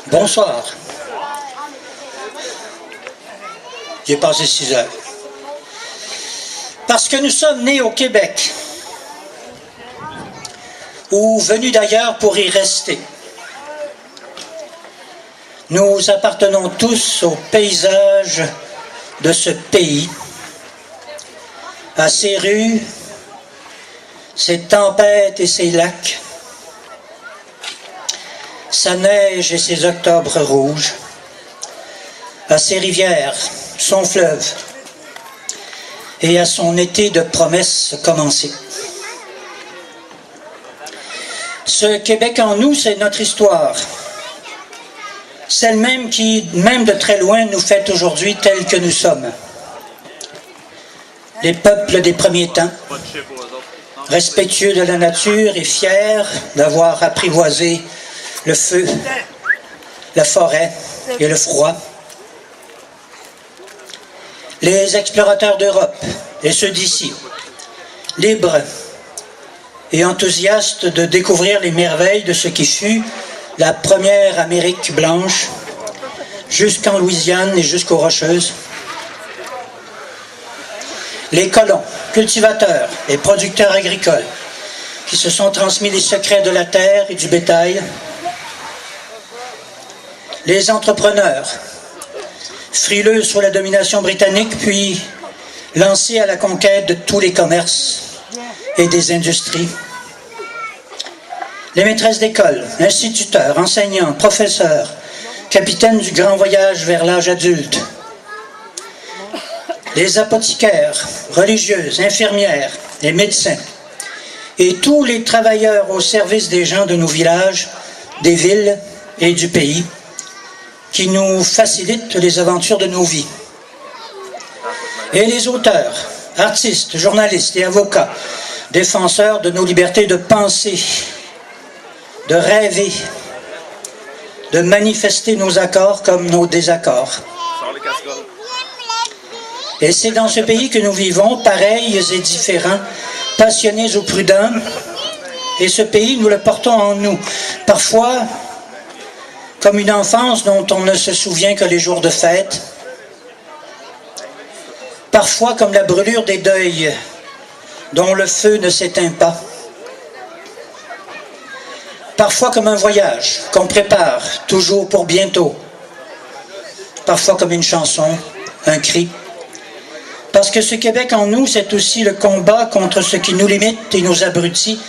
Bonsoir. J'ai passé 6 heures. Parce que nous sommes nés au Québec, ou venus d'ailleurs pour y rester. Nous appartenons tous au paysage de ce pays, à ses rues, ses tempêtes et ses lacs, sa neige et ses octobre rouges, à ses rivières, son fleuve, et à son été de promesses commencées. Ce Québec en nous, c'est notre histoire, celle même qui, même de très loin, nous fait aujourd'hui tels que nous sommes. Les peuples des premiers temps, respectueux de la nature et fiers d'avoir apprivoisé le feu, la forêt et le froid. Les explorateurs d'Europe et ceux d'ici, libres et enthousiastes de découvrir les merveilles de ce qui fut la première Amérique blanche, jusqu'en Louisiane et jusqu'aux Rocheuses. Les colons, cultivateurs et producteurs agricoles qui se sont transmis les secrets de la terre et du bétail. Les entrepreneurs, frileux sous la domination britannique, puis lancés à la conquête de tous les commerces et des industries. Les maîtresses d'école, instituteurs, enseignants, professeurs, capitaines du grand voyage vers l'âge adulte. Les apothicaires, religieuses, infirmières, les médecins et tous les travailleurs au service des gens de nos villages, des villes et du pays qui nous facilitent les aventures de nos vies. Et les auteurs, artistes, journalistes et avocats, défenseurs de nos libertés de penser, de rêver, de manifester nos accords comme nos désaccords. Et c'est dans ce pays que nous vivons, pareils et différents, passionnés ou prudents, et ce pays, nous le portons en nous. Parfois, comme une enfance dont on ne se souvient que les jours de fête, parfois comme la brûlure des deuils, dont le feu ne s'éteint pas, parfois comme un voyage qu'on prépare toujours pour bientôt, parfois comme une chanson, un cri. Parce que ce Québec en nous, c'est aussi le combat contre ce qui nous limite et nous abrutit.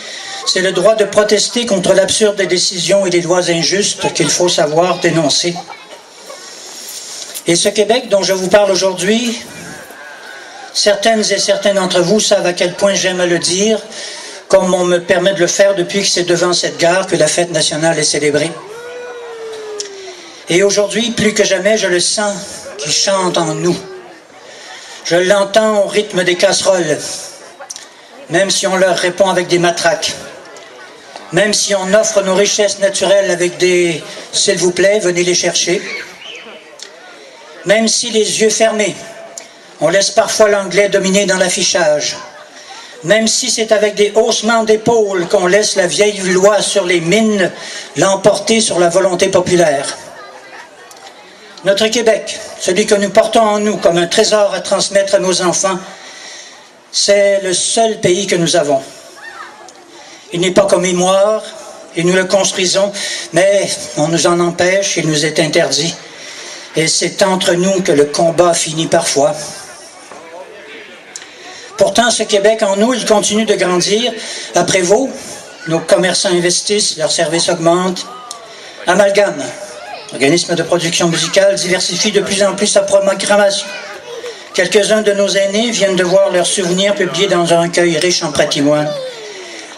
C'est le droit de protester contre l'absurde des décisions et des lois injustes qu'il faut savoir dénoncer. Et ce Québec dont je vous parle aujourd'hui, certaines et certains d'entre vous savent à quel point j'aime le dire, comme on me permet de le faire depuis que c'est devant cette gare que la fête nationale est célébrée. Et aujourd'hui, plus que jamais, je le sens qui chante en nous. Je l'entends au rythme des casseroles, même si on leur répond avec des matraques, même si on offre nos richesses naturelles avec des « s'il vous plaît, venez les chercher », même si les yeux fermés, on laisse parfois l'anglais dominer dans l'affichage, même si c'est avec des haussements d'épaules qu'on laisse la vieille loi sur les mines l'emporter sur la volonté populaire. Notre Québec, celui que nous portons en nous comme un trésor à transmettre à nos enfants, c'est le seul pays que nous avons. Il n'est pas comme mémoire, et nous le construisons, mais on nous en empêche, il nous est interdit. Et c'est entre nous que le combat finit parfois. Pourtant, ce Québec en nous, il continue de grandir. À Prévost, nos commerçants investissent, leurs services augmentent. Amalgame, organisme de production musicale, diversifie de plus en plus sa programmation. Quelques-uns de nos aînés viennent de voir leurs souvenirs publiés dans un recueil riche en patrimoine.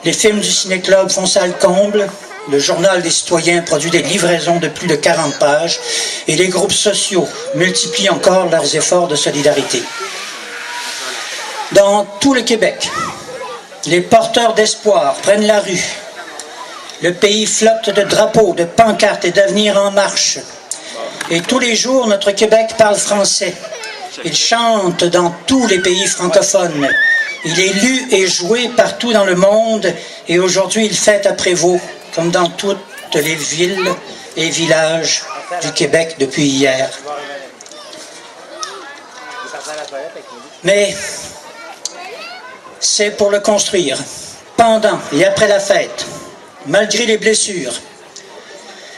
Les films du Ciné-Club font salle comble. Le journal des citoyens produit des livraisons de plus de 40 pages. Et les groupes sociaux multiplient encore leurs efforts de solidarité. Dans tout le Québec, les porteurs d'espoir prennent la rue. Le pays flotte de drapeaux, de pancartes et d'avenir en marche. Et tous les jours, notre Québec parle français. Il chante dans tous les pays francophones. Il est lu et joué partout dans le monde. Et aujourd'hui, il fête à Prévost, comme dans toutes toutes les villes et villages du Québec depuis hier. Mais c'est pour le construire, pendant et après la fête, malgré les blessures,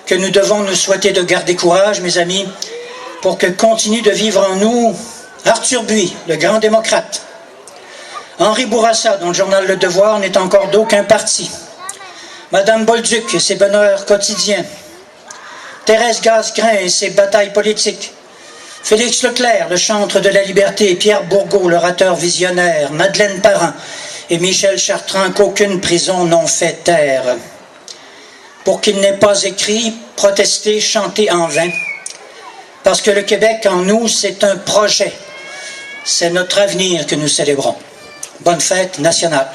que nous devons nous souhaiter de garder courage, mes amis, pour que continue de vivre en nous Arthur Buis, le grand démocrate, Henri Bourassa, dont le journal Le Devoir n'est encore d'aucun parti, Madame Bolduc et ses bonheurs quotidiens, Thérèse Gasgrain et ses batailles politiques, Félix Leclerc, le chantre de la liberté, Pierre Bourgault, l'orateur visionnaire, Madeleine Parent et Michel Chartrand, qu'aucune prison n'ont fait taire. Pour qu'il n'ait pas écrit, protesté, chanté en vain. Parce que le Québec en nous, c'est un projet. C'est notre avenir que nous célébrons. Bonne fête nationale.